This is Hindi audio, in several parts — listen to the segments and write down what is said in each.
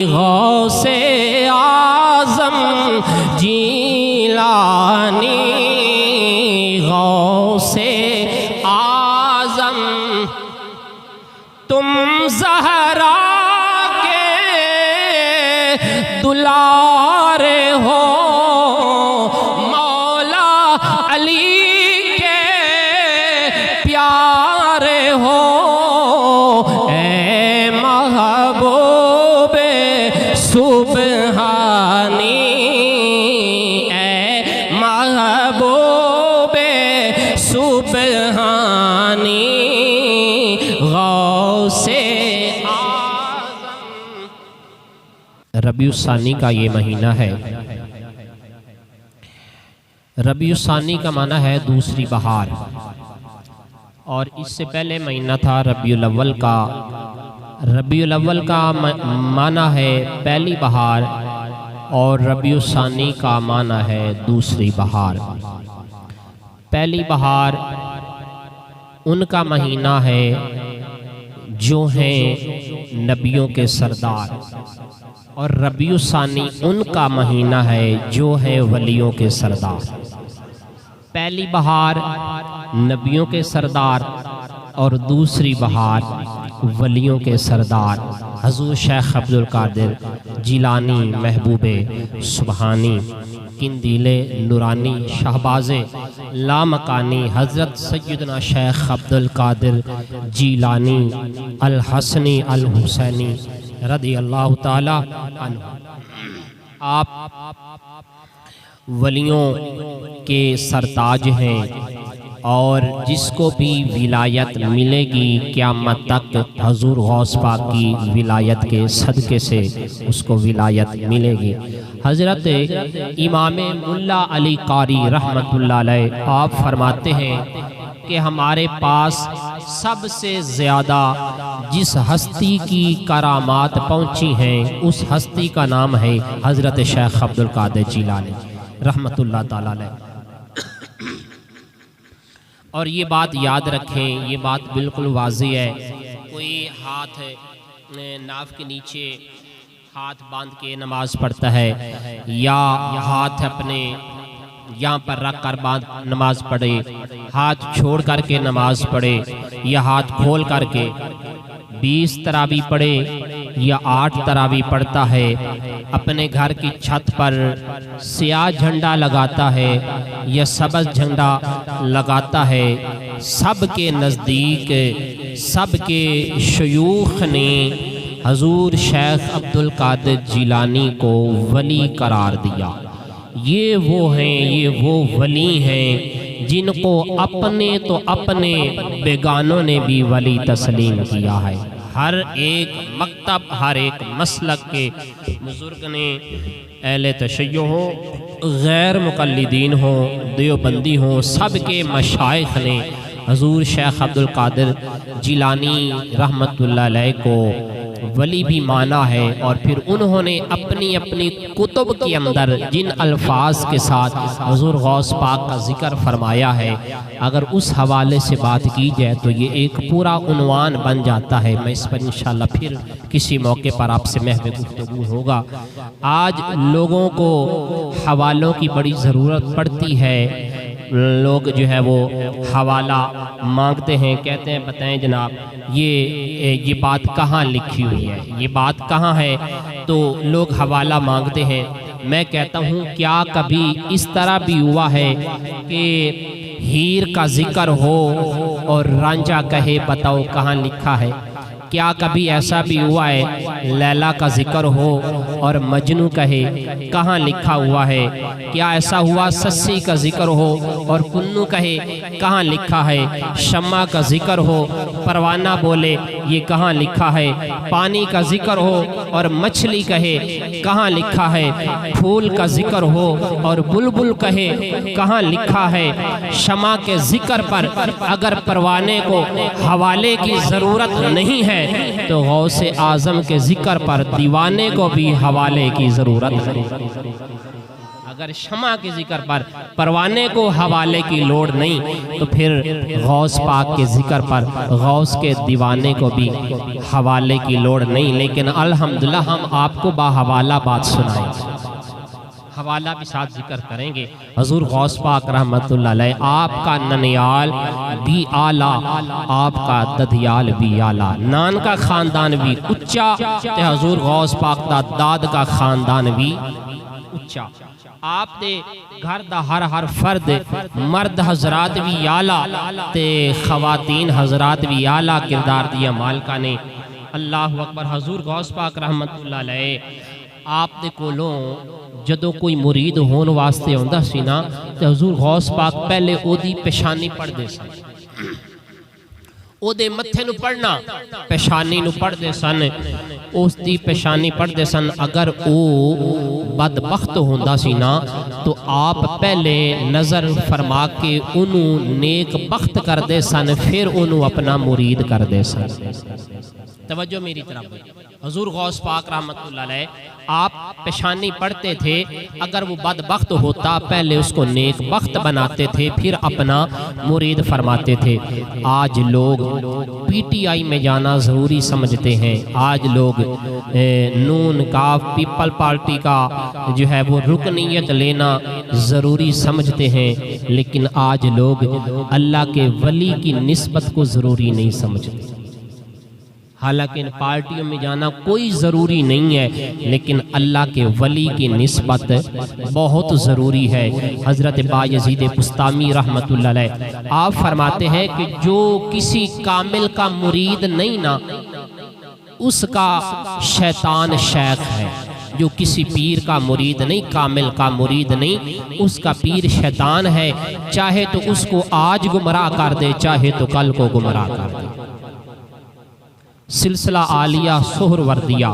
गौसे आज़म जीलानी, गौसे आज़म तुम ज़हरा के दुलारे हो, मौला अली के प्यारे हो। ए महबूबे सुबहानी, ए महबूबे सुबहानी, गौसे आज़म। रबीउस्सानी का ये महीना है। रबीउस्सानी का माना है दूसरी बहार, और इससे पहले महीना था रबीउल अव्वल का। रबीउल अव्वल का माना है पहली बहार, और रबीउस्सानी का माना है दूसरी बहार। पहली बहार उनका महीना है जो हैं नबियों के सरदार, और रबीउस्सानी उनका महीना है जो है वलियों के सरदार। पहली बहार नबियों के सरदार और दूसरी बहार वलियों के सरदार हज़ूर शेख अब्दुल कादिर जिलानी महबूबे सुबहानी किंदीले नूरानी शहबाज़े लामकानी हज़रत सैयदना शेख अब्दुल कादिर जिलानी अल हसनी अल हुसैनी रज़ी अल्लाह ताला अन्हु। आप वलियों के सरताज हैं, और जिसको भी विलायत मिलेगी क़यामत तक हज़ूर गौस पाक की विलायत के सदक़े से उसको विलायत मिलेगी। हज़रत इमाम मुल्ला अली कारी रहमतुल्लाह अलैह आप फरमाते हैं कि हमारे पास सबसे ज़्यादा जिस हस्ती की करामात पहुँची हैं उस हस्ती का नाम है हज़रत शेख अब्दुल कादिर जिलानी रहमतुल्लाह ताला अलैह। और ये बात याद रखें, ये बात बिल्कुल वाज़ेह है। कोई हाथ नाफ के नीचे हाथ बांध के नमाज़ पढ़ता है, या हाथ अपने यहाँ पर रख कर बांध नमाज़ पढ़े, हाथ छोड़ करके नमाज़ पढ़े, या हाथ खोल करके 20 तरावी पढ़े या 8 तरावी पढ़ता है, अपने घर की छत पर स्याह झंडा लगाता है या सबज झंडा लगाता है, सबके नज़दीक सबके शयूख ने हज़ूर शेख अब्दुल कादिर जिलानी को वली करार दिया। ये वो हैं, ये वो वली हैं जिनको अपने तो अपने बेगानों ने भी वली तस्लीम किया है। हर एक मकतब, हर एक मसलक के बुजुर्ग ने, अहले तशय्युह हो, गैर मुक़ल्लिदीन हो, देवबंदी हो, सबके मशाइख ने हज़ूर शेख अब्दुल कादिर जिलानी रहमतुल्लाह अलैह को वली भी माना है। और फिर उन्होंने अपनी अपनी कुतुब के अंदर जिन अल्फाज के साथ हुज़ूर गौस पाक का जिक्र फरमाया है, अगर उस हवाले से बात की जाए तो ये एक पूरा उन्वान बन जाता है। मैं इस पर इंशाअल्लाह फिर किसी मौके पर आपसे महफ़िल गुफ्तगू होगा। आज लोगों को हवालों की बड़ी ज़रूरत पड़ती है। लोग जो है वो हवाला मांगते हैं, कहते हैं बताएं जनाब ये बात कहाँ लिखी हुई है, ये बात कहाँ है, तो लोग हवाला मांगते हैं। मैं कहता हूँ क्या कभी इस तरह भी हुआ है कि हीर का जिक्र हो और रांझा कहे बताओ कहाँ लिखा है? क्या कभी ऐसा भी हुआ है लैला का जिक्र हो और मजनू कहे कहाँ लिखा हुआ है? क्या ऐसा हुआ सस्सी का जिक्र हो और कुन्नू कहे कहाँ लिखा है? शम्मा का जिक्र हो, परवाना बोले ये कहाँ लिखा है? पानी का जिक्र हो और मछली कहे कहाँ लिखा है? फूल का जिक्र हो और बुलबुल कहे कहाँ लिखा है? शमा के जिक्र पर अगर परवाने को हवाले की ज़रूरत नहीं है तो गौसे आज़म के जिक्र पर दीवाने को भी हवाले की ज़रूरत है। अगर शमा के जिक्र पर परवाने को हवाले की लोड़ नहीं तो फिर गौस पाक के जिक्र पर गौस के दीवाने को भी हवाले की लोड़ नहीं। लेकिन अल्हम्दुलिल्लाह हम आपको बाहवाला बात सुनाएंगे, हवाला भी साथ जिक्र करेंगे। हजूर गौस पाक रहमतुल्लाह अलैह, आपका ननियाल भी आला, आपका दधियाल भी आला, नान का खानदान भी उच्चा ते हजूर गौस पाक दा दाद का खानदान भी उच्चा। आप दे घर दा हर फर्द मर्द हजरात भी आला ते खवातीन हजरात भी आला किरदार दिया मालका ने। अल्लाह अकबर। हजूर गौस पाक रहमतुल्लाह अलैह आप दे कोलों जदों कोई मुरीद होने वास्ते आउंदा सी ना ते हजूर गौस पाक पहले ओदी पेशानी पढ़दे सन, ओदे मत्थे नूं पढ़ना, पेशानी नूं पढ़दे सन, उस दी पेशानी पढ़दे सन। अगर वो बदबख्त होंदा सी ना तो आप पहले नज़र फरमा के उन्होंने नेक बख्त करदे सन, फिर उन्होंने अपना मुरीद करदे सन। तवज्जो मेरी तरफ। हजूर गौस पाक रहमतुल्लाह अलैह आप पेशानी पढ़ते थे, अगर वो बदबख्त होता पहले उसको नेक बख्त बनाते थे, फिर अपना मुरीद फरमाते थे। आज लोग पीटीआई में जाना ज़रूरी समझते हैं, आज लोग नून काफ पीपल पार्टी का जो है वो रुकनीयत लेना ज़रूरी समझते हैं, लेकिन आज लोग अल्लाह के वली की निस्बत को ज़रूरी नहीं समझते। हालांकि इन पार्टियों में जाना कोई ज़रूरी नहीं है, लेकिन अल्लाह के वली की निस्बत बहुत ज़रूरी है। हज़रत बायज़ीद बुस्तामी रहमतुल्लाह अलैह आप फरमाते हैं कि जो किसी कामिल का मुरीद नहीं ना, उसका शैतान शेख है। जो किसी पीर का मुरीद नहीं, कामिल का मुरीद नहीं, उसका पीर शैतान है। चाहे तो उसको आज गुमराह कर दे, चाहे तो कल को गुमराह कर दे। सिलसिला आलिया सोहरवर्दिया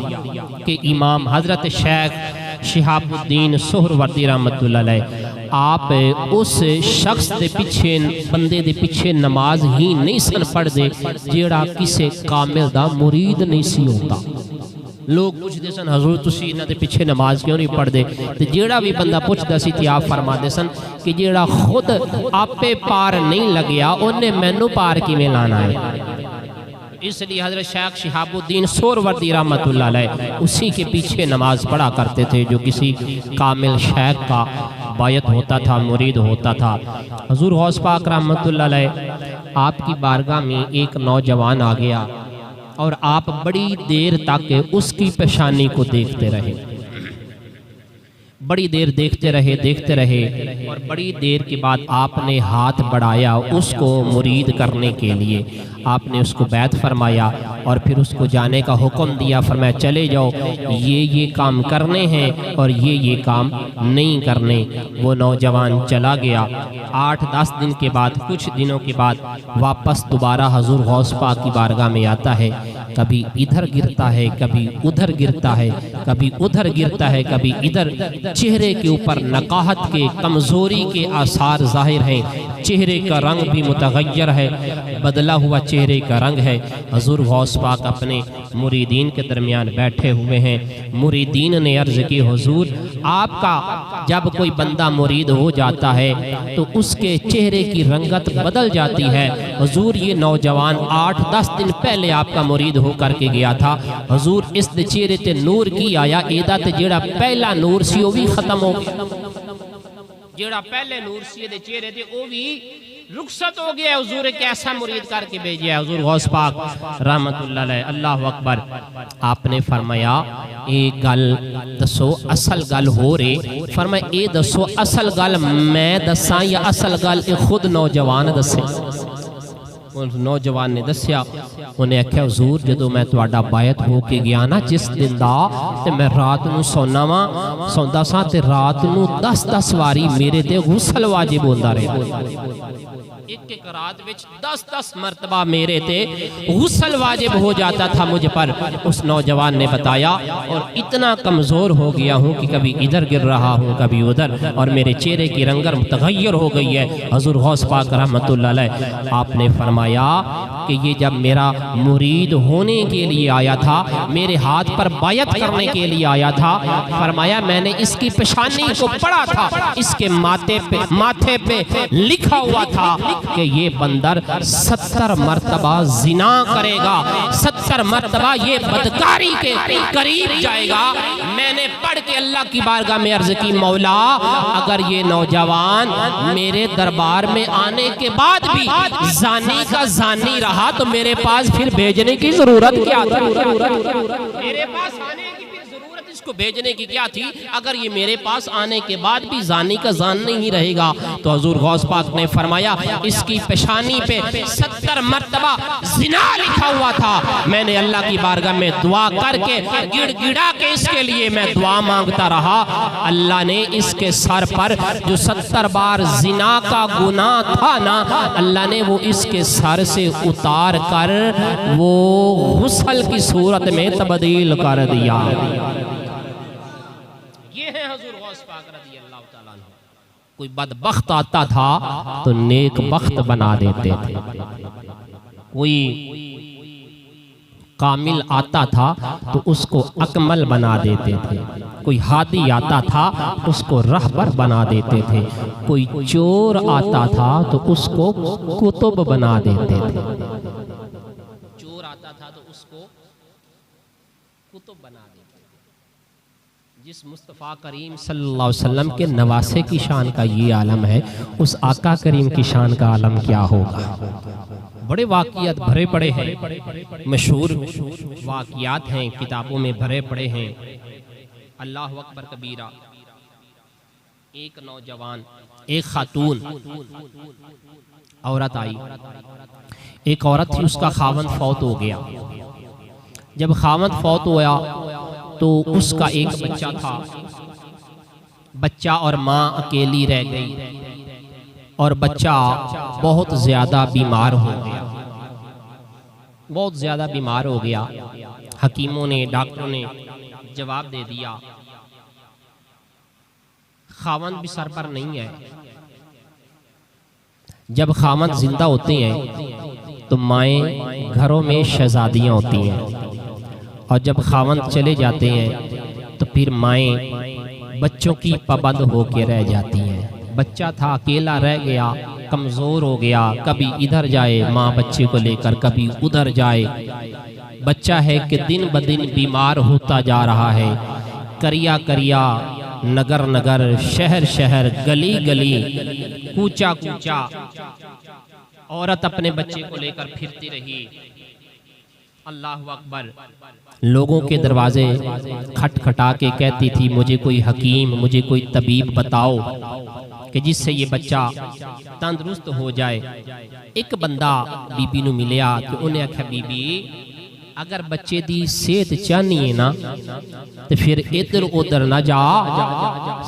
के इमाम हज़रत शेख शिहाबुद्दीन सोहरवर्दी रहमतुल्लाह अलैह आप उस शख्स के पीछे बंदे दे पीछे नमाज ही नहीं सन पढ़ते जेड़ा किसी कामिल दा मुरीद नहीं सी होता। लोग पूछते सन हजूर तुसी इन्हां दे पीछे नमाज क्यों नहीं पढ़ते, तो जेड़ा भी बंदा पूछता सी ते आप फरमाते सन कि जेड़ा खुद आपे पार नहीं लग्या उन्हें मैनू पार किवें लाना है। इसलिए हजरत शेख शिहाबुद्दीन सोहरवर्दी रहमतुल्लाह अलैह उसी के पीछे नमाज पढ़ा करते थे जो किसी कामिल शेख का बायत होता था, मुरीद होता था। हजूर गौस पाक रहमतुल्लाह अलैह आपकी बारगाह में एक नौजवान आ गया और आप बड़ी देर तक उसकी पेशानी को देखते रहे, बड़ी देर देखते रहे और बड़ी देर के बाद आपने हाथ बढ़ाया उसको मुरीद करने के लिए। आपने उसको बैत फरमाया और फिर उसको जाने का हुक्म दिया, फरमाया चले जाओ, ये काम करने हैं और ये काम नहीं करने। वो नौजवान चला गया। 8-10 दिन के बाद, कुछ दिनों के बाद वापस दोबारा हजूर गौस पाक की बारगाह में आता है। कभी इधर गिरता है, कभी उधर गिरता है, कभी उधर गिरता है, कभी इधर। चेहरे के ऊपर नकाहत के, कमज़ोरी के आसार जाहिर हैं। चेहरे का रंग भी मुतगय्यर है, बदला हुआ चेहरे का रंग है। हजूर गौस पाक अपने मुरीदीन के दरमियान बैठे हुए हैं। मुरीदीन ने अर्ज़ की हुजूर आपका जब कोई बंदा मुरीद हो जाता है तो उसके चेहरे की रंगत बदल जाती है। हुजूर ये नौजवान 8-10 दिन पहले आपका मुरीद होकर के गया था, हुजूर इस चेहरे ते नूर की आया, एदा ते जेड़ा पहला नूर सी वो भी खत्म हो गया, जेड़ा पहले नूर सी दे चेहरे ते वो भी रुखसत हो गया। हुजूर एक ऐसा मुरीद करके भेजा है हुजूर गौस पाक रहमतुल्लाह अलैह। अल्लाह अकबर। आपने फरमाया एक गल दसो असल गल हो रही, फरमाया ये दसो असल गल मैं दसा या असल गल खुद नौजवान दसे। नौजवान ने दसिया, उन्हें आख्या हुजूर जदों मैं तुहाडा बायत हो के गया ना जिस दिन दा, ते मैं रात नूं सौंदा सा ते रात नूं 10-10 वारी मेरे ते गुसल वाजिब होंदा रहा। एक एक रात विच 10-10 मरतबा मेरे ते गुस्ल वाजिब हो जाता था मुझ पर। उस नौजवान ने बताया और इतना कमज़ोर हो गया हूँ कि कभी इधर गिर रहा हूँ कभी उधर, और मेरे चेहरे की रंगत मुतगय्यर हो गई है। हज़ूर गौस पाक रहमतुल्लाह अलैह आपने फरमाया कि ये जब मेरा मुरीद होने के लिए आया था, मेरे हाथ पर बायत करने के लिए आया था, फरमाया मैंने इसकी पेशानी को पढ़ा था, इसके माथे पे लिखा हुआ था कि ये बंदर 70 मरतबा जिना करेगा, 70 मरतबा ये बदकारी के करीब जाएगा। मैंने पढ़ के अल्लाह की बारगाह में अर्ज की, मौला अगर ये नौजवान मेरे दरबार में आने के बाद भी जानी का जानी रहा तो मेरे पास फिर भेजने की जरूरत क्या थी? मेरे पास आने की जरूरत इसको भेजने की क्या थी? अगर ये मेरे पास आने के बाद भी जानी का जान नहीं रहेगा तो हजूर गौस पाक ने फरमाया इसकी पेशानी पे 70 मरतबा जिना लिखा हुआ था। मैंने अल्लाह की बारगाह में दुआ करके गिड़गिड़ा के इसके लिए मैं दुआ मांगता रहा। अल्लाह ने इसके सर पर जो 70 बार जिना का गुनाह था ना, अल्लाह ने वो इसके सर से उतार कर वो गुस्ल की सूरत में तब्दील कर दिया। ये है हजूर गौस पाक रज़ी अल्लाह तआला अन्हु। कोई बदबख्त आता था तो नेक बख्त बना देते थे, कोई कामिल आता था तो उसको अकमल बना देते थे, कोई हादी आता था उसको रहबर बना देते थे, कोई चोर आता था तो उसको कुतुब बना देते थे। चोर आता था तो उसको कुतुब बना देते। जिस मुस्तफ़ा करीम सल्लल्लाहु अलैहि वसल्लम के नवासे की शान का ये आलम है, उस आका करीम की शान का आलम क्या होगा? बड़े वाक़ियात भरे पड़े हैं, मशहूर वाक़ियात हैं, किताबों में भरे पड़े हैं। अल्लाह अकबर कबीरा। एक नौजवान, एक खातून औरत आई। एक औरत थी, उसका खावंद फौत हो गया। जब खावंद फौत हुआ तो उसका एक बच्चा था। बच्चा और माँ अकेली रह गई और बच्चा बहुत ज़्यादा बीमार हो गया, बहुत ज़्यादा बीमार हो गया। हकीमों ने, डॉक्टरों ने जवाब दे दिया खावंद भी सर पर नहीं है। जब खावंद जिंदा होते हैं तो माएँ घरों में शहजादियाँ होती हैं, और जब खावंद चले जाते हैं तो फिर माएँ बच्चों की पाबंद होके रह जाती हैं। बच्चा था, अकेला रह गया, कमज़ोर हो गया, कभी इधर जाए माँ बच्चे को लेकर, कभी उधर जाए। बच्चा है कि दिन ब दिन बीमार होता जा रहा है। करिया करिया, नगर नगर, शहर शहर, गली गली, कूचा कूचा औरत अपने बच्चे को लेकर फिरती रही। अल्लाह अकबर। लोगों के दरवाजे खटखटा के कहती थी मुझे कोई हकीम, मुझे कोई तबीब बताओ कि जिससे ये बच्चा तंदुरुस्त हो जाए। एक बंदा बीबी नू मिलिया कि उन्हें आख्या बीबी अगर बच्चे दी सेहत चाहनी है ना तो फिर इधर उधर ना जा,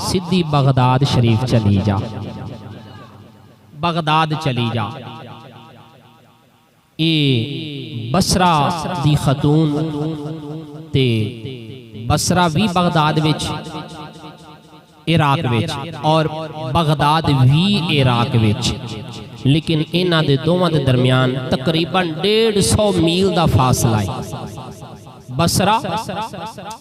सीधी बगदाद शरीफ चली जा, बगदाद चली जा। ये बसरा दी खतून ते बसरा भी बगदाद विच, इराक विच, और बगदाद भी इराक विच, लेकिन इन्हां दे दोवां दे दरमियान तकरीबन 150 मील दा फासला है। बसरा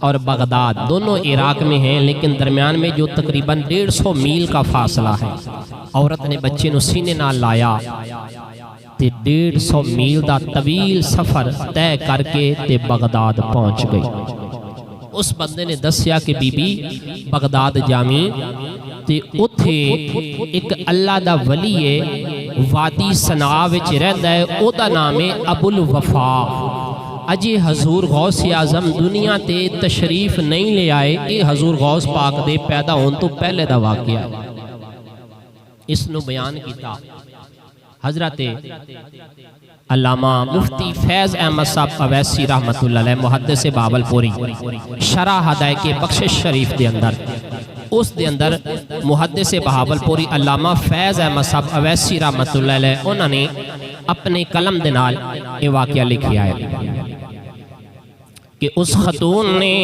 और बगदाद दोनों इराक में हैं, लेकिन दरमियान में जो तकरीबन 150 मील का फासला है। औरत ने बच्चे नू सीने नाल लाया ते 150 मील दा तवील सफर तय करके ते बगदाद पहुंच गई। उस बंदे ने दसिया कि बीबी बगदाद जामी ते उथे एक अल्लाह दा वली है, वादी सना विच रहंदा है, ओदा नाम है अबुल वफा। अजे हजूर गौस आजम दुनिया ते तशरीफ नहीं ले आए, ये हजूर गौस पाक दे पैदा होने तो पहले दा वाक़या है। इसनू बयान किया हजरत अल्लामा मुफ्ती फैज़ अहमद साहब अवैसी रहमतुल्लाह अलैह मुहद्दिस बावलपुरी शरह हदायक़ बख्शिश शरीफ के अंदर उस दे अंदर मुहद्दिस बहावलपुरी अल्लामा फैज़ अहमद साहब अवैसी रहमतुल्लाह अलैह उन्होंने अपने कलम दे नाल ये वाक़या लिखिया है कि उस खतून ने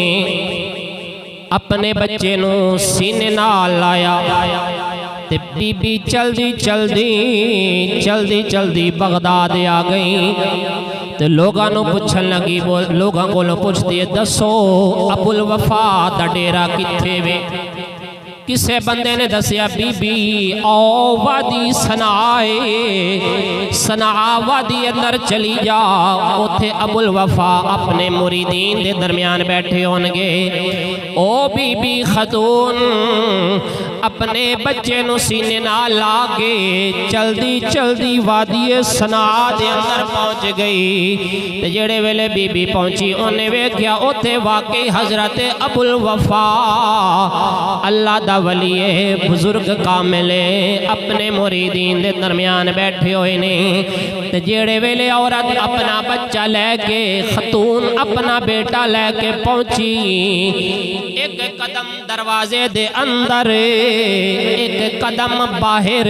अपने बच्चे नू सीने नाल लाया ते बीबी जल्दी जल्दी जल्दी जल्दी बगदाद आ गई। तो लोगों को पूछन लगी, लोगों को पूछती है दसो अबुल वफा दा डेरा किथे वे। किसे बंदे ने दसिया बीबी ओ वादी सनाए सना वादी अंदर चली जा, उथे अबुल वफा अपने मुरीदीन दे दरमियान बैठे होंगे। ओ बीबी खतून अपने बच्चे नु सीने नाल ला के चलदी चलदी वादी सना दे अंदर पहुंच गई। ते जेड़े वेले बीबी पहुंची उन्हें वेख्या उथे वाकई हजरत अबुल वफा अल्लाह दा वलीए बुजुर्ग कामिले अपने मुरीदीन दे दरमियान बैठे हुए ने। ते जेड़े वेले औरत अपना बच्चा लैके खतून अपना बेटा लैके पहुंची, एक कदम दरवाजे दे अंदर एक कदम बाहर,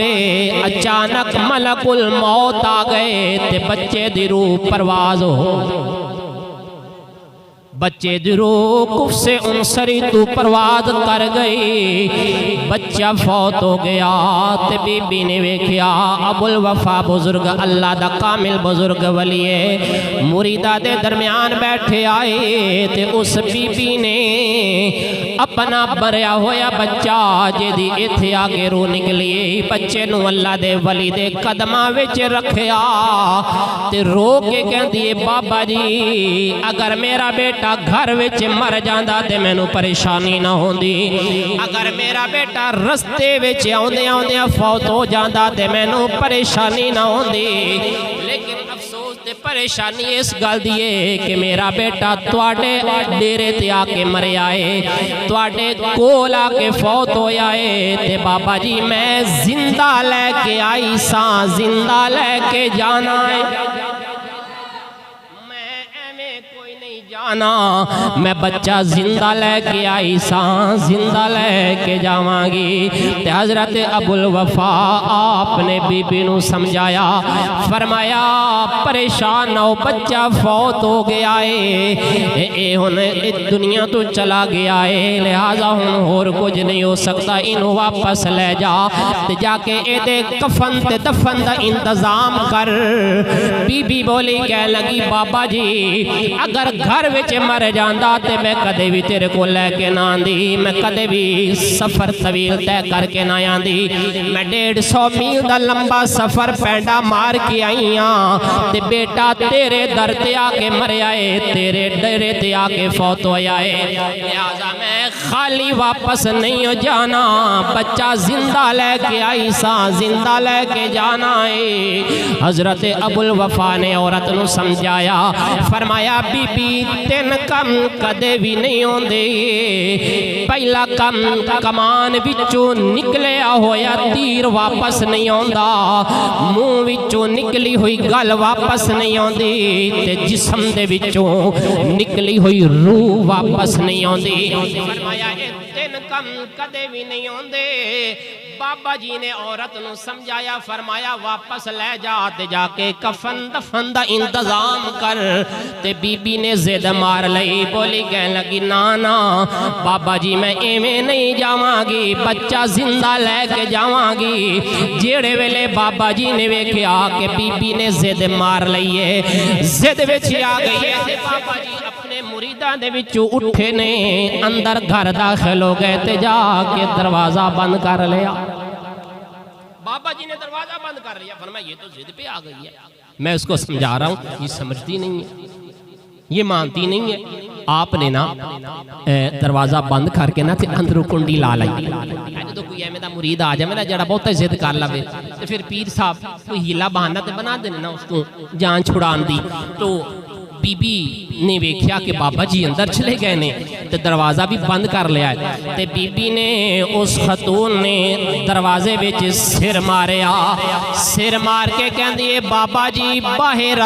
अचानक मलकुल मौत आ गए ते बच्चे दी रूह परवाज हो। बच्चे दी रूह कुफ्से उनसरी तू परवाज कर गई। बच्चा फौत हो गया ते बीबी ने वेख्या अबुल वफा बुजुर्ग अल्लाह दा कामिल बुजुर्ग वलीए मुरीदा दे दरमियान बैठे आए। ते उस बीबी ने अपना मरिया होया बच्चा जेदी इथे आके रूह निकली, बच्चे नू अल्लाह दे वली दे कदमां विच रखिया ते रो के कहंदी है बाबा जी अगर मेरा बेटा घर विच मर जांदा ते मैनू परेशानी ना होंदी, अगर मेरा बेटा रस्ते विच आउंदे आउंदे फौत हो जांदा ते मैनू परेशानी ना होंदी। लेकिन अफसोस ते परेशानी इस गल दी है कि मेरा बेटा तुहाडे डेरे ते आके मरिया है, तुहाडे कोल आके फौत होया है। ते बाबा जी मैं जिंदा लैके आई सा, जिंदा लैके जाना है, जाना मैं बच्चा जिंदा लैके आई सा, जिंदा लैके जावांगी। ते हजरत अबुल वफा आपने बीबी नू समझाया, फरमाया परेशान ना हो, बच्चा फौत हो गया है, ए हुन दुनिया तो चला गया है, लिहाजा हुन होर कुछ नहीं हो सकता, इनू वापस ले जा ते जाके एदे कफन ते दफन दा इंतजाम कर। बीबी बोली कह लगी बाबा जी अगर घर विच मर जांदा ते मैं कदे भी तेरे को लैके ना आंदी, मैं कदे भी सफर तवील तय करके ना आंदी, मैं 150 मील दा लंबा सफर पैंडा मार के आई हाँ ते बेटा तेरे दर ते आके मरिया है, तेरे डेरे ते आके फौत होया है, लिहाजा मैं खाली वापस नहीं हो जाना, बच्चा जिंदा लैके आई सा, जिंदा लैके जाना है। हजरत अबुल वफा ने औरत नू समझाया, फरमाया बीबी तीन कम कदे भी नहीं होंदे, पहला कम कमान विचों निकलिया होया तीर वापस नहीं आंदा, मुंह विचों निकली हुई गल वापस नहीं आंदी, ते जिस्म दे विचों निकली हुई रूह वापस नहीं आंदी। फरमाया ये तीन कम कदे भी नहीं होंदे। बाबा जी ने औरत नू समझाया, फरमाया वापस ले जा ते जाके कफन दफन दा इंतजाम कर। ते बीबी ने जिद मार लई, बोली कह लगी ना ना बाबा जी मैं एवें नहीं जावांगी, बच्चा जिंदा लैके जावांगी। जेड़े वेले बाबा जी ने वेख्या कि बीबी ने जिद मार लई है, जिद विच आ गई है, ते बाबा जी अपने मुरीदां दे विचों उठे ने, अंदर घर दाखिल हो गए ते जाके दरवाजा बंद कर लिया। बाबा जी ने दरवाजा बंद कर लिया, फरमाया ये तो जिद पे आ गई है, मैं उसको समझा रहा हूँ, ये समझती नहीं है, ये मानती नहीं है। आपने ना दरवाजा बंद करके ना अंदरों कुंडी ला लाई। जो कोई एवें दा मुरीद आ जाए ना जरा बहुत जिद कर लवे तो फिर पीर साहब कोई हीला बहाना तो बना देने ना उसको जान छुड़ान दी, तो बीबी ने वेख्या कि बाबा जी अंदर चले गए ने ते दरवाज़ा भी बंद कर लिया है। ते बीबी ने उस खतून ने दरवाजे विच सिर मारिया, सिर मार के कहती है बाबा जी बाहर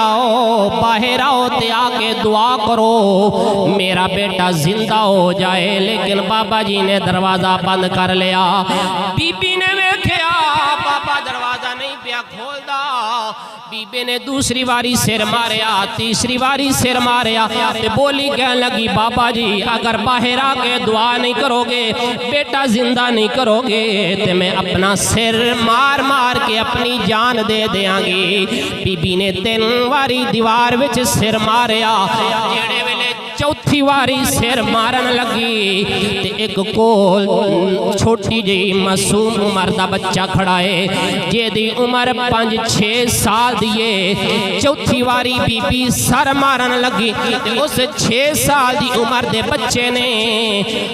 आओ ते आके दुआ करो मेरा बेटा जिंदा हो जाए। लेकिन बाबा जी ने दरवाज़ा बंद कर लिया। बीबी ने वेख्या बाबा दरवाज़ा नहीं पिया खोलदा। बीबी ने दूसरी बारी सिर मारिया, तीसरी बारी सिर मारिया ते बोली कह लगी बाबा जी अगर बाहर आके दुआ नहीं करोगे, बेटा जिंदा नहीं करोगे तो मैं अपना सिर मार मार के अपनी जान दे देंगी। बीबी ने 3 बारी दीवार विच सिर मारिया। जेड़े वेले चौथी बारी सिर मारन लगी ते एक कोल छोटी जी मासूम उम्र का बच्चा खड़ा है जेदी उम्र 5-6 साल दी है। चौथी बारी बीबी सर मारन लगी ते उस 6 साल की उम्र के बच्चे ने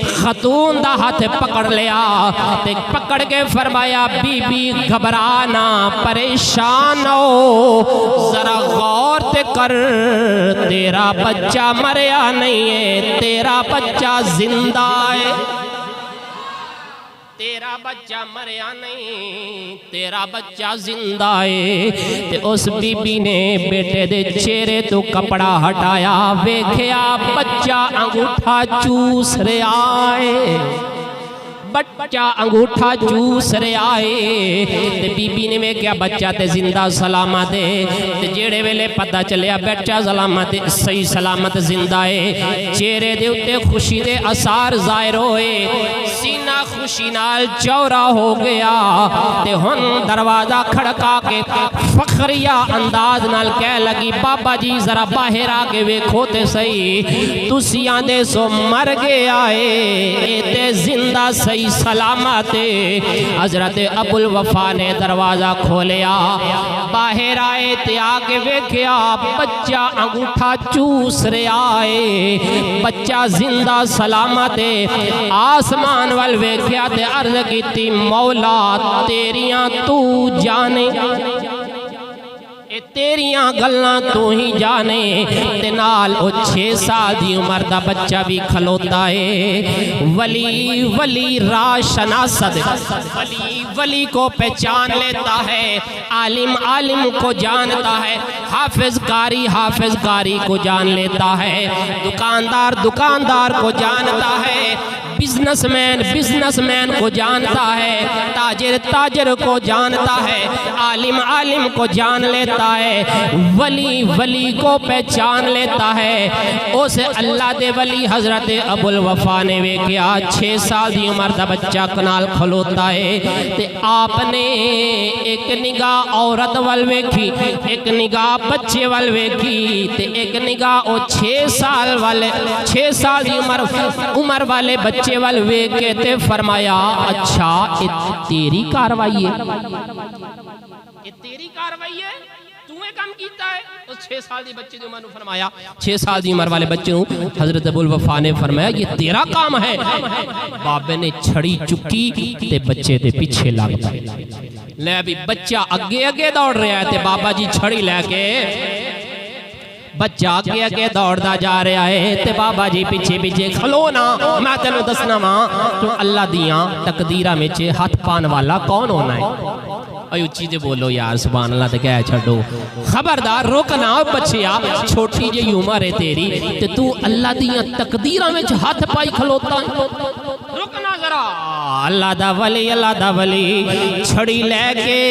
खतून का हाथ पकड़ लिया ते पकड़ के फरमाया बीबी घबराना परेशान हो, जरा गौर ते कर तेरा बच्चा मरया नहीं है, तेरा बच्चा जिंदा है, तेरा बच्चा मरया नहीं, तेरा बच्चा जिंदा है। ते उस बीबी ने बेटे दे चेहरे तो कपड़ा हटाया, वेख्या बच्चा अंगूठा चूस रहा है, बच्चा अंगूठा चूस रहा है। ते बीबी ने वेख्या बच्चा ते जिंदा सलामत है। ते जेड़े वेले पता चलिया बच्चा सलामत सही सलामत जिंदा है, चेहरे दे उत्ते खुशी दे आसार जाहिर होए, सीना खुशी नाल चौड़ा हो गया। ते हुन दरवाजा खड़का के फखरिया अंदाज नाल कह लगी बाबा जी जरा बाहर आके वेखो ते सही, तुसी आंदे सो मर गया है ते जिंदा सही सलामत। हजरत अबुल वफा ने दरवाजा खोलिया, बाहर आए ते आके वेख्या बच्चा अंगूठा चूस रहा है, बच्चा जिंदा सलामत है। आसमान वाल वेख्या ते अर्ज कीती मौला तेरियां तू जाने, तेरियां गल्लां तू ही जाने। ते नाल ओ 6 साल की उम्र का बच्चा भी खलोता है। वली वली राशनासद, वली वली को पहचान लेता है, आलिम आलिम को जानता है, हाफिज कारी को जान लेता है, दुकानदार दुकानदार को जानता है, बिजनेसमैन को जानता है, ताजिर को जानता है, आलिम आलिम को जान लेता है, वली को पहचान लेता है। उस अल्लाह दे वली हजरत अबुल वफा ने वेख्या 6 साल की उम्र का बच्चा कनाल खलोता है। ते आपने एक निगाह औरत वाल वेखी, एक निगाह बच्चे वाल वेखी, ते एक निगाह ओ 6 साल की उम्र वाले बच्चे वाल वेख के ते फरमाया अच्छा तेरी कार्रवाई है, ये तेरी कार्रवाई है, तूने काम कीता है। उस 6 साल के बच्चे ने फरमाया, 6 साल की उम्र वाले बच्चे को हजरत अबुल वफा ने फरमाया ये तेरा काम है। बाबे ने छड़ी चुकी ते बच्चे दे पीछे लग गए। ले भी बच्चा अगे अगे दौड़ रहा है ते बाबा जी छड़ी लैके, बच्चा अगे अगे दौड़ता जा रहा है ते बाबा जी पीछे पीछे खलो ना, मैं तेन दसना वा तू अल्लाह दियां तकदीरां विच हाथ पान वाला कौन होना है। उच्ची जे बोलो यार सुभान अल्लाह ते कह छड्डो, खबरदार रुक ना बच्चिया, छोटी जी उम्र है तेरी ते तू अल्लाह दियां तकदीरां विच हाथ पाई खलोता, रुक ना जरा। अल्लाह दा वली छड़ी लैके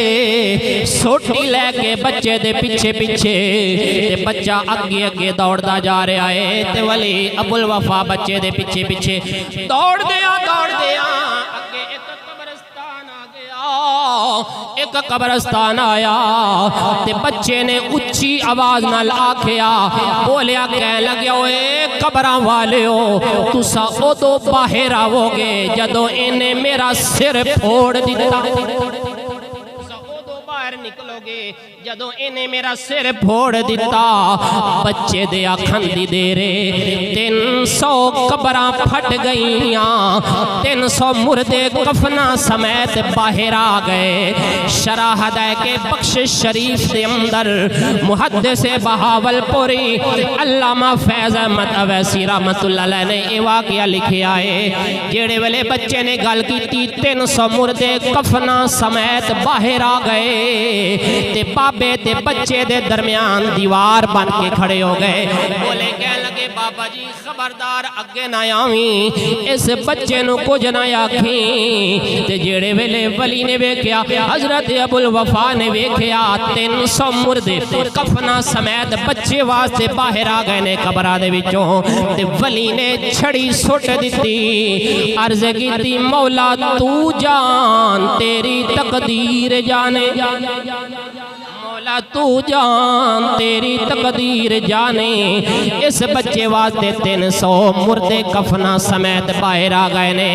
सोटी लैके बच्चे दे पीछे पीछे ते बच्चा अगे अगे दौड़ता जा रहा है ते वली अबुल वफा बच्चे दे पीछे पीछे दौड़दे अगे एक कब्रस्तान आया ते बच्चे ने उच्ची आवाज नाल आखिया बोलिया कह लग्या ओए कब्रां वालिओ तुसा उदों बाहर आवोगे जदों इन्हें मेरा सिर फोड़ दिता, निकलोगे जदों इन्हें मेरा सिर फोड़ दिता बच्चे दे आखन दी देरे 300 कबरां फट गईयां 300 मुर्दे कफना समेत बाहर आ गए। शराहद है के बख्शिश शरीफ के अंदर मुहद्दिस बहावलपुरी अल्लामा फैज़ अहमद अवैसी रहमतुल्लाह अलैह ने ये वाक़या लिखिया है। जेड़े वेले बच्चे ने गल की 300 मुर्दे कफना समेत बाहर आ गए ते बाबे ते बच्चे दे दरमियान दीवार बन के खड़े हो गए। बोले कह लगे बाबा जी खबरदार अगे ना आवी इस बच्चे नु कुछ ना आखी। ते जेड़े वेले वली ने वेख्या हजरत अबुल वफा ने वेख्या 300 मुर्दे कफना समेत बच्चे वास्ते बाहर आ गए ने कबरा दे विचों। ते वली ने छड़ी सुट दिती अर्ज की मौला तू जान तेरी तकदीर जाने मौला तू जान तेरी तकदीर जाने। इस बच्चे वास्ते 300 मुर्दे कफना समेत बाहर आ गए ने।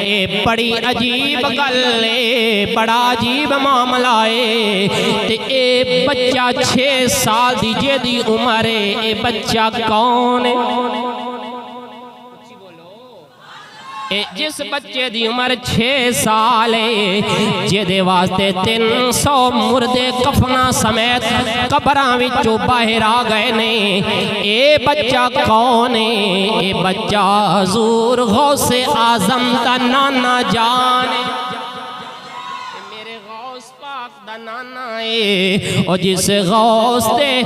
ये बड़ी अजीब गल है बड़ा अजीब मामला है। ते ये बच्चा 6 साल दी जेदी उम्र है ये बच्चा कौन है? जिस बच्चे दी उम्र 6 साल है जेदे वास्ते 300 मुर्दे कफना समेत कबरां विचों बाहर आ गए ने। ये बच्चा कौन है? ये बच्चा हुजूर गौसे आजम दा नाना जान नाना है। और जिस गौस दे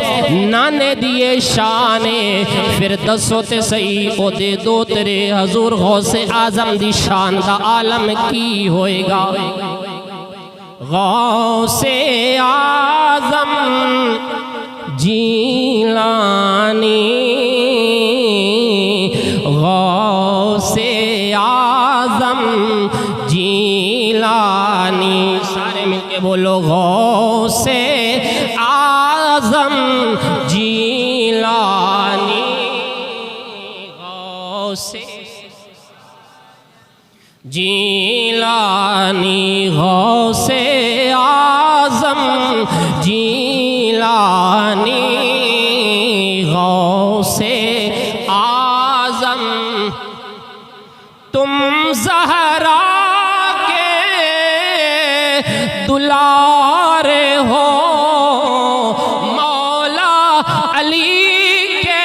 नाने दिए शान है फिर दसो ते सही ओदे दो तेरे हजूर गौसे आजम दी शान दा आलम की होएगा। गौसे आजम जीलानी गौसे आजम जीलानी सारे मिलके बोलो गौसे आजम जीलानी गौसे जीलानी गौसे आजम जीलानी गौसे आजम तुम ज़हरा दुलारे हो मौला अली के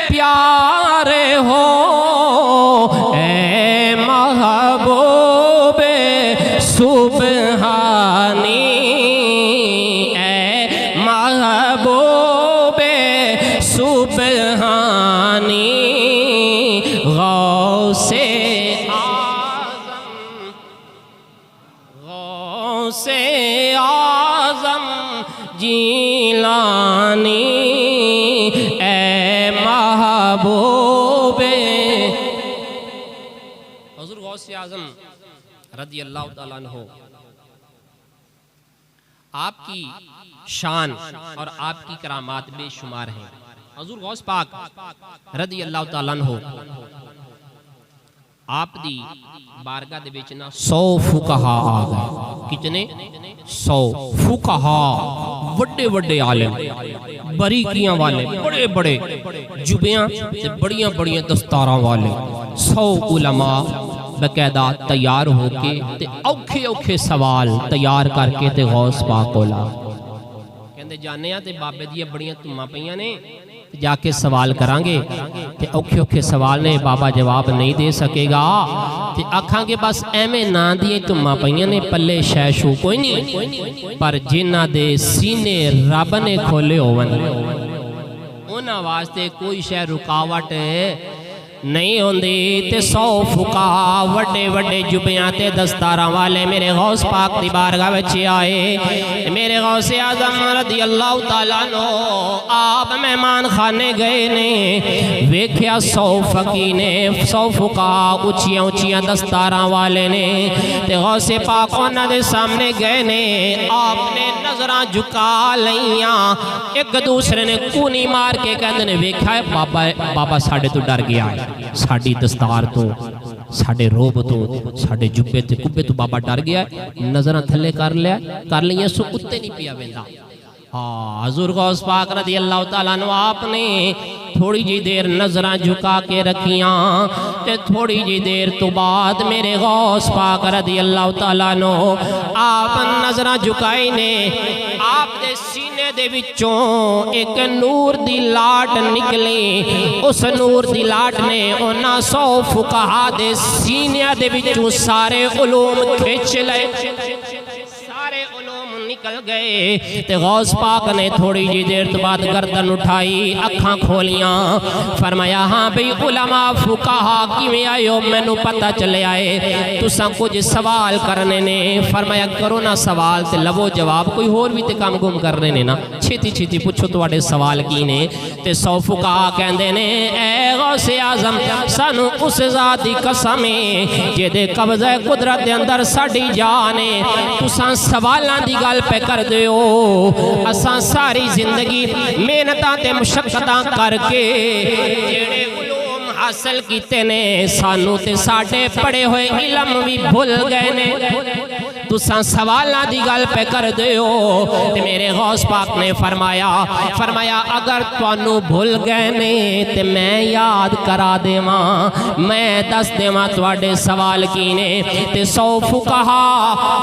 प्यारे हो। ए महबूबे सुबहानी ए महबूबे सुबहानी गौसे से आजम जीलानी ए महबूबे हुजूर गौसे आजम रज़ी अल्लाह तआला अन्हु आपकी शान और आपकी करामात बेशुमार हैं। हुजूर गौस पाक रज़ी अल्लाह तआला अन्हु आप दी बारगाह दे विच ना 100 फुकहा आ गए। कितने 100 फुकहा बड़े बड़े आलिम बरीकियां वाले बड़े बड़े जुबियां ते बड़ियां बड़ियां दस्तारां वाले 100 उलमा बकायदा तैयार होके ते औखे औखे सवाल तैयार करके ते गौस पाक कोल कहंदे जाने ते बाबे दी बड़ियां धुम्मां पईयां ने जाके सवाल करांगे ते औखे औखे सवाल ने बाबा जवाब नहीं दे सकेगा ते आखांगे बस एवें ना दी धुम्मां पईयां ने पल्ले शैशू कोई नहीं। पर जिन्हां दे सीने रब ने खोले होवन उन्हां वास्ते कोई शै रुकावट नहीं होंदी। ते 100 फुका वड्डे वड्डे जुबियां ते दस्तारां वाले मेरे गौस पाक दी बारगाह विच आए। मेरे गौसे आजम रज़ी अल्लाह तआला अन्हु आप मेहमान खाने गए ने वेख्या 100 फकी ने 100 फुका उचियां उचियां दस्तारां वाले ने ते गौसे पाक उन्हां दे सामने गए ने। आपने नजरां झुका लईयां एक दूसरे ने कूनी मार के कहंदे ने वेख्या बाबा बाबा साडे तो डर गया है साड़ी दस्तार तो साडे रोब तो साडे जुब्बे ते कुब्बे तो बाबा डर गया, नजर थले कर लिया सो उत्ते नहीं पिया वेंदा। हाँ, हजूर गौस पाक रज़ी अल्लाह तआला अन्हु आपने थोड़ी जी देर नजरां झुका के रखियां ते थोड़ी जी देर तो बाद मेरे गौस पाक रज़ी अल्लाह तआला अन्हु आप नजरां झुकाई ने आप दे सीने दे विचों एक नूर दी लाट निकली। उस नूर दी लाट ने उन्हां 100 फुकहा दे सीने दे विचों सारे उलूम खिंच लए, सारे उलूम निकल गए। ते गौस पाक ने थोड़ी जी देर तो बाद गर्दन उठाई, अखां खोलियां, फरमाया हाँ भाई उलमा फुकाहा किवें आयो, मैनू पता चले आए तुसां कुछ सवाल करने ने। फरमाया करो ना सवाल ते लवो जवाब, कोई होर भी ते काम गुम करने ने ना, छेती छेती पुछो तुहाडे सवाल की ने। ते 100 फुकाहा कहंदे ने ऐ गौसे आजम सानू उस ज़ात दी कसम है जेदे कब्ज़े कुदरत दे अंदर साडी जान है, तुसां सवालां दी गल पे कर दियो। असां सारी जिंदगी मेहनतां ते मुशक्कतां करके जेड़े उलूम हासिल कीते ने सानू ते साडे पढ़े हुए इल्म भी भुल गए ने, तुसां सवालां दी गल पे कर दियो। ते मेरे गौस पाक ने फरमाया अगर तुहानू भुल गए ने ते मैं याद करा देवां, मैं दस देवां तुहाडे सवाल की ने। ते 100 फुकहा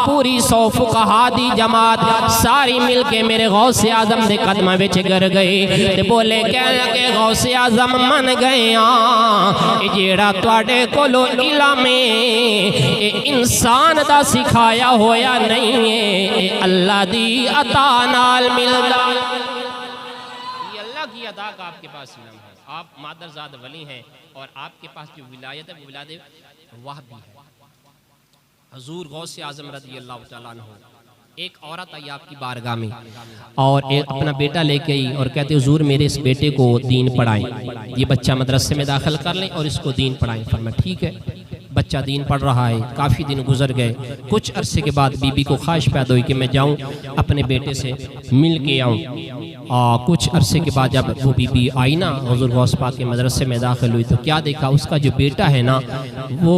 पूरी 100 फुकहा दी जमात सारी मिल के मेरे गौसे आजम दे कदमां विच गिर गई ते बोले कहन लगे गौसे आजम मन गए हां, जेड़ा तुहाडे कोलों इल्म है इंसान दा सिखाया होया नहीं है, अल्लाह दी अता नाल मिलदा। ये अल्लाह की अता का आपके पास इल्म है, आप मादरजाद वली हैं और आपके पास जो विलायत है वो विलायत वाहबी है। हजूर गौसे आजम रज़ी अल्लाह तआला अन्हु एक औरत आई आपकी बारगाह में और एक अपना बेटा लेके आई और कहते हुजूर मेरे इस बेटे को दीन पढ़ाएं, ये बच्चा मदरसे में दाखिल कर लें और इसको दीन पढ़ाएं। फरमाया ठीक है। बच्चा दीन पढ़ रहा है, काफ़ी दिन गुजर गए। कुछ अरसे के बाद बीबी को ख्वाहिश पैदा हुई कि मैं जाऊं अपने बेटे से मिल के आऊँ। कुछ अरसे के बाद जब वो बीबी आई ना हुजूर गौस पाक के मदरसे में दाखिल हुई तो क्या देखा, उसका जो बेटा है ना वो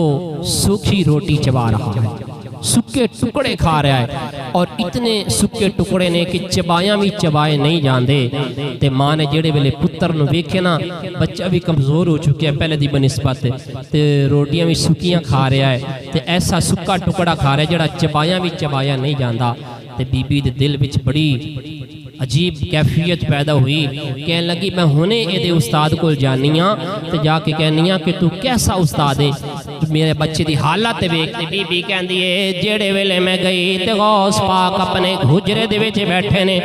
सूखी रोटी चबा रहा है, सुक्के टुकड़े खा रहा है और इतने सुक्के टुकड़े ने कि चबाया भी चबाए नहीं जाते। ते माँ ने जेड़े वेले पुत्र नूं वेखे ना बच्चा भी कमज़ोर हो चुका है पहले दी बनिस्बत, ते रोटियां भी सुक्कियां खा रहा है ते ऐसा सुक्का टुकड़ा खा रहा है जेड़ा चबाया भी चबाया नहीं जाता। ते बीबी दे दिल विच बड़ी अजीब कैफियत पैदा हुई, कहने लगी मैं हुणे एदे उस्ताद को जानी हाँ तो जाके कहनी हाँ कि तू कैसा उस्ताद है, मेरे बच्चे की हालत वेख। ते बीबी कहंदी है जेड़े वेले मैं गई ते गौस पाक अपने हुजरे दे विच बैठे ने,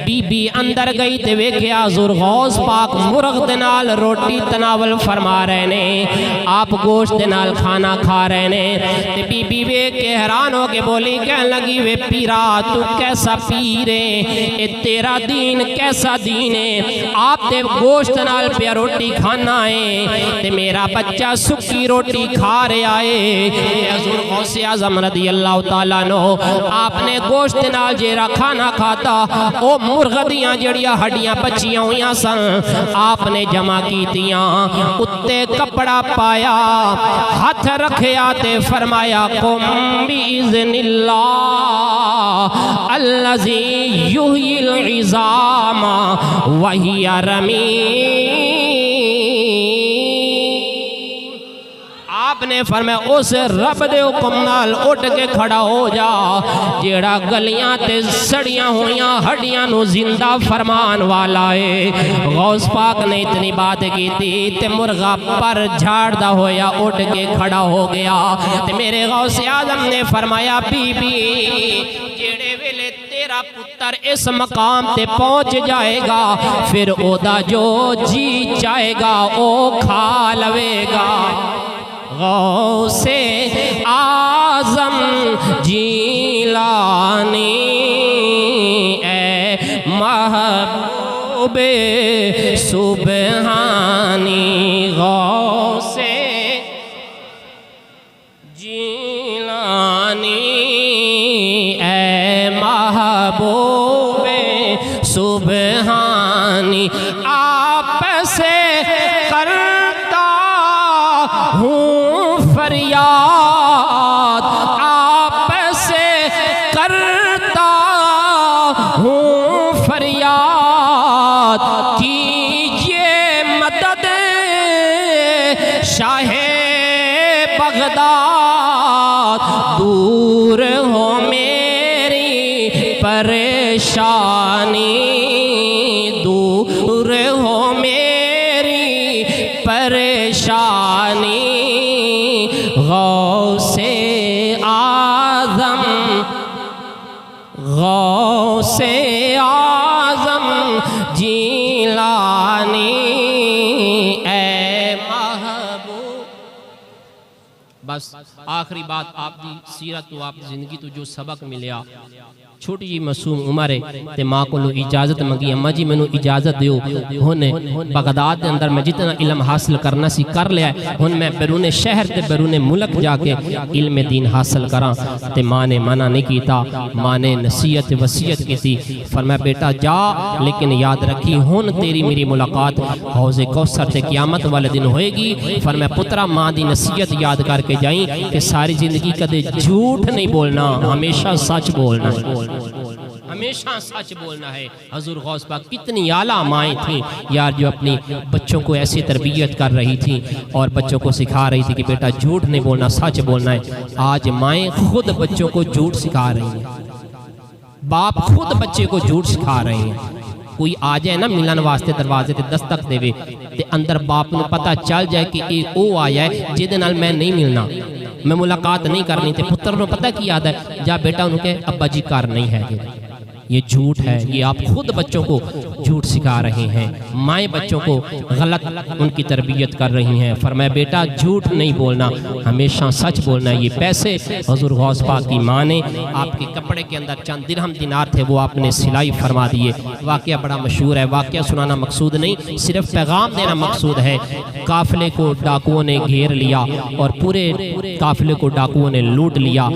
बीबी अंदर गई ते वेख्या हुजूर गौस पाक मुर्ग दे नाल रोटी तनावल फरमा रहे ने, आप गोश्त दे नाल खाना खा रहे ने। ते बीबी वेख के हैरान हो के बोली, कहने लगी वे पीरा तू कैसा पीर है, तेरा दीन कैसा दीन है, आप ते गोश्त नाल पिया रोटी खाना है ते मेरा बच्चा सुक्की रोटी खा रहा है। हुजूर गौसे आज़म रज़ी अल्लाह तआला अन्हु आपने गोश्त नाल जेरा खाना खाता ओ मुर्ग दियां जड़ियां हड्डियां बचियां हुई सन आपने जमा कीतियां, उत्ते कपड़ा पाया, हाथ रखया ते फरमाया कुम बिइज़्निल्लाह अल्लज़ी युह्यिल इज़ामा वहिया रमीम। आपने फरमाया उस रब दे हुक्म नाल उठ के खड़ा हो जा जेड़ा गलियां ते सड़ियां हुईयां हड्डियां नू जिंदा फरमान वाला है। गौस पाक ने इतनी बात की थी ते मुर्गा पर झाड़दा होया उठ के खड़ा हो गया ते मेरे गौसे आजम ने फरमाया बीबी जेड़े वेले तेरा पुत्र इस मकाम ते पहुंच जाएगा फिर ओदा जो जी चाहेगा ओ खा लवेगा। गौसे आजम जीलानी ए महबूबे सुबहानी, गौसे जीलानी ए महबूबे सुबहानी, आप से करता हूँ फरियाद फरियाद आपसे करता हूँ, फरियाद कीजिए मदद शाहे बगदाद, दूर हो मेरी परेशानी, दूर हो मेरी परेशानी, गौसे आज़म, गौसे आज़म जीलानी ए महबूब। बस आखिरी बात आपकी सीरत तो आप जिंदगी तो जो सबक मिलिया, छोटी जी मासूम उम्र है ते माँ को इजाजत मंगी, अम्मा जी मैनू इजाजत दियो, हुन बगदाद के अंदर मैं जितना इल्म हासिल करना सी कर लिया, हुन मैं बैरून शहर ते बैरून मुल्क जाके इल्म दीन हासिल करा। ते माँ ने मना नहीं किया, माँ ने नसीहत वसीयत की थी, फरमाया बेटा जा, लेकिन याद रखी हुन तेरी मेरी मुलाकात हौज़े कौसर ते क़यामत वाले दिन होएगी। फरमाया पुत्रा माँ दी नसीहत याद करके जाई कि सारी जिंदगी कदे झूठ नहीं बोलना, हमेशा सच बोलना है, हमेशा सच बोलना है। हजूर गौस पाक कितनी आला माएँ थी यार, जो अपनी बच्चों को ऐसी तरबियत कर रही थी और बच्चों को सिखा रही थी कि बेटा झूठ नहीं बोलना, सच बोलना है। आज माएँ खुद बच्चों को झूठ सिखा रही हैं, बाप खुद बच्चे को झूठ सिखा रहे हैं। कोई आ जाए ना मिलन वास्ते दरवाजे ते दस्तक देवे ते अंदर बाप को पता चल जाए कि ये वो आया है जिहदे नाल मैं नहीं मिलना, मैं मुलाकात नहीं करनी, ते पुत्र को पता की याद है जा बेटा उनके अब्बा जी घर नहीं है। ये झूठ है, ये आप खुद बच्चों को झूठ सिखा रहे हैं, माएँ बच्चों को गलत उनकी तरबियत कर रही हैं। फरमाया बेटा झूठ नहीं बोलना, हमेशा सच बोलना। ये पैसे हुज़ूर गौस पाक की माँ ने आपके कपड़े के अंदर चंद दिरहम दिनार थे वो आपने सिलाई फरमा दिए। वाक़या बड़ा मशहूर है, वाक़या सुनाना मकसूद नहीं, सिर्फ पैगाम देना मकसूद है। काफ़िले को डाकुओं ने घेर लिया और पूरे काफ़िले को डाकुओं ने लूट लिया।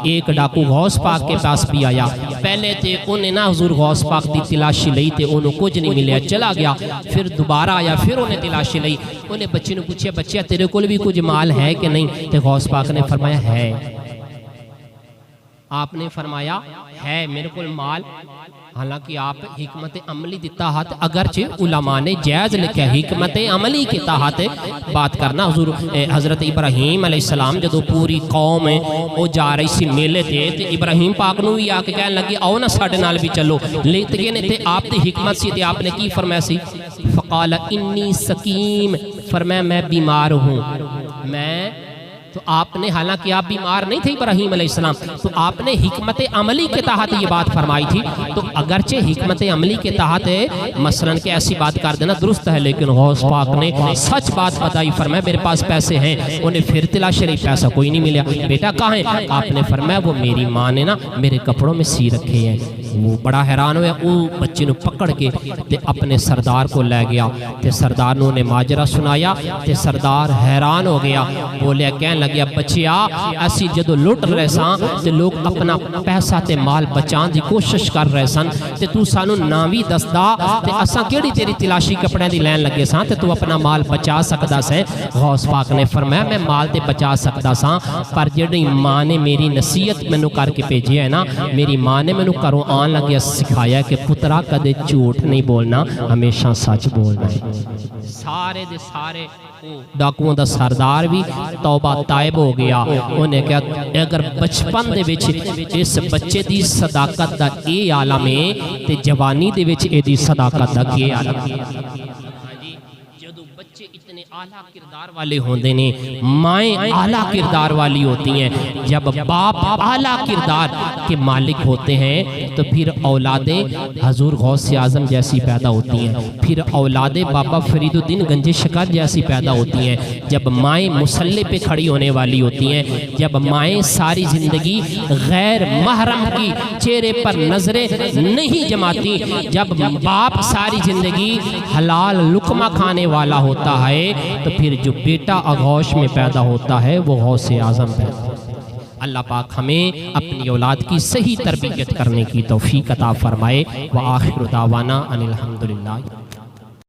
एक डाकू गौस पाक के पास भी आया, पहले थे उन्हें ना हुज़ूर गौस पाक की तलाशी लई ते उन्होंने कुछ नहीं मिले, चला गया। फिर दोबारा आया, फिर उन्हें तलाशी लई, उन्हें बच्चे ने पूछा बच्चा तेरे को भी कुछ माल है कि नहीं? तो गौस पाक ने फरमाया है। आपने फरमाया है मेरे को माल, हालांकि आप हिकमत अमली के तहत, अगरचे उलमा ने जायज़ लिखा हिकमत अमली के तहत बात करना। हुज़ूर हज़रत इब्राहीम अलैहिस्सलाम जदों पूरी कौम वो जा रही सी मेले ते इब्राहीम पाक नूं भी आके कहन लगी आओ ना साडे नाल भी चलो, लेकिन इत्थे आप दी हिकमत सी ते आपने की फरमाया सी? फ़क़ाल इन्नी सकीम, फरमाया मैं बीमार हूँ। मैं तो आपने, हालांकि आप बीमार नहीं थे इब्राहीम अलैहिस्सलाम, तो आपने हिकमत अमली के तहत ये बात फरमाई थी। तो अगरचे हिकमत अमली के तहत मसलन के ऐसी बात कर देना दुरुस्त है, लेकिन गौस पाक ने सच बात बताई। फरमाया मेरे पास पैसे हैं। उन्हें फिर तलाश रही, पैसा कोई नहीं मिला। बेटा कहाँ है? आपने फरमाया वो मेरी माँ ने ना मेरे कपड़ों में सी रखे हैं। वो बड़ा हैरान हुआ, वो बच्चे को पकड़ के ते अपने सरदार को ले गया। ते सरदार ने उन्हें माजरा सुनाया ते सरदार हैरान हो गया। बोलिया कह लगे बच्चिया असी जो लुट रहे सन लोग अपना पैसा ते माल बचाने की कोशिश कर रहे सन, ते तू सानू ना भी दसदा ते असां केड़ी तेरी तलाशी कपड़े की लैन लगे सा, ते तू अपना माल बचा सकदा से। गौस पाक ने फरमाया मैं माल ते बचा सकदा सा, पर जिहड़ी माँ ने मेरी नसीहत मैनू करके भेजिया है ना, मेरी माँ ने मैनू घरों आन लगे सिखाया कि पुत्रा कदे झूठ नहीं बोलना, हमेशा सच बोलना है। सारे दे सारे डाकुओं का सरदार भी तौबा तायब हो गया। उन्हें कहा अगर बचपन दे विच इस बच्चे की सदाकत का ये आलम है तो जवानी दे विच इहदी सदाकत का क्या आलम है। बच्चे इतने आला किरदार वाले होते ने, माएँ आला किरदार वाली होती हैं। जब बाप आला किरदार के मालिक होते हैं तो फिर औलादें हजूर गौसे आजम जैसी पैदा होती हैं, फिर औलादें बाबा फरीदुद्दीन गंजे शकर जैसी पैदा होती हैं। जब माएँ मुसल्ले पे खड़ी होने वाली होती हैं, जब माएँ सारी ज़िंदगी गैर महरम की चेहरे पर नजरें नहीं जमाती, जब बाप सारी ज़िंदगी हलाल लुकमा खाने वाला होता है, तो फिर जो बेटा आगोश में पैदा होता है वो गौसे आज़म पैदा। अल्लाह पाक हमें अपनी औलाद की सही तरबियत करने की तौफीक अता फरमाए। व आखिर दावाना अनिल हम्दुलिल्लाह।